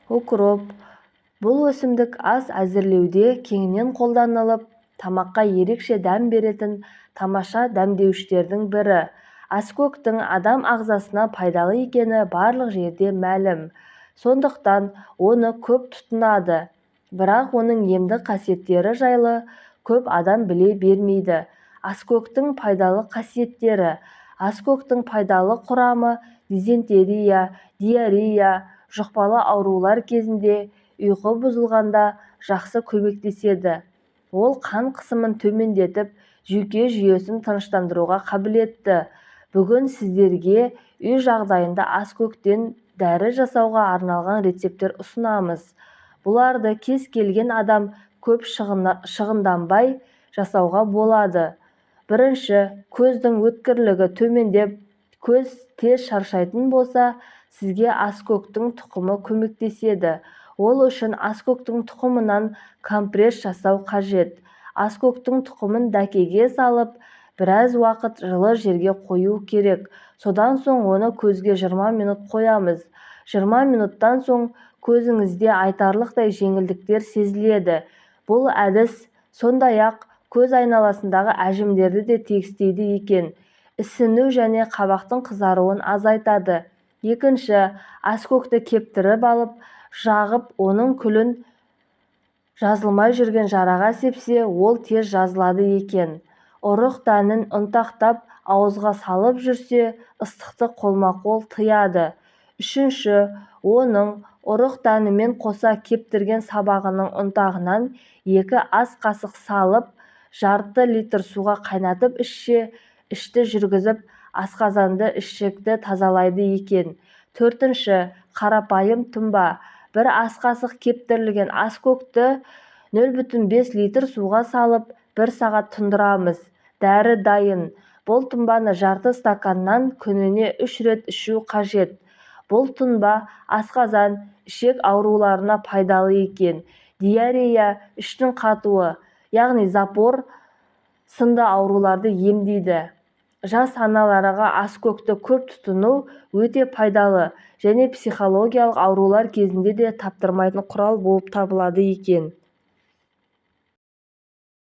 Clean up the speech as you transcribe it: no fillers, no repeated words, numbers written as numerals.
укроп. Бұл өсімдік ас әзірлеуде кеңінен қолданылып, тамаққа ерекше дәм беретін тамаша дәмдеуіштердің бірі. Аскөктің адам ағзасына пайдалы екені барлық жерде мәлім. Сондықтан оны көп тұтынады. Бірақ оның емдік қасиеттері жайлы көп адам біле бермейді. Аскөктің пайдалы қасиеттері. Аскөктің пайдалы құрамы дизентерия, диарея, жұқпалы аурулар кезінде, ұйқы бұзылғанда жақсы көмектеседі. Ол қан қысымын төмендетіп, жүйке жүйесін тыныштандыруға қабілетті. Бүгін сіздерге үй жағдайында аскөктен дәрі жасауға арналған рецепттер ұсынамыз. Бұларды кез келген адам көп шығынданбай жасауға болады. Бірінші, көздің өткірлігі төмендеп, көз тез шаршайтын болса, сізге аскөктің тұқымы көмектеседі. Ол үшін аскөктің тұқымынан компресс жасау қажет. Аскөктің тұқымын дәкеге салып, біраз уақыт жылы жерге қою керек. Содан соң оны көзге 20 минут қоямыз. 20 минуттан соң көзіңізде айтарлықтай жеңілдіктер сезіледі. Бұл әдіс сондай-ақ көз айналасындағы әжімдерді де тегістейді екен. Ісіну және қабақтың қызаруын азайтады. Екінші, аскөкті кептіріп алып, жағып, оның күлін жазылмай жүрген жараға сепсе, ол тез жазылады екен. Ұрық дәнін ұнтақтап, ауызға салып жүрсе, ыстықты қолма-қол тыяды. Үшінші, оның ұрық дәнімен қоса кептірген сабағының ұнтағынан 2 ас қасық салып, жарты литр суға қайнатып ішсе, ішті жүргізіп, асқазанды ішекті тазалайды екен. Төртінші, қарапайым тұнба. 1 ас қасық кептірілген аскөкті 0,5 литр суға салып, 1 сағат тұндырамыз. Дәрі дайын. Бұл тұнбаны жарты стаканнан күніне 3 рет ішу қажет. Бұл тұнба асқазан, ішек ауруларына пайдалы екен. Диарея, іштің қатуы, яғни запор сынды ауруларды емдейді. Жас аналарға аскөкті көп тұтыну өте пайдалы және психологиялық аурулар кезінде де таптырмайтын құрал болып табылады екен.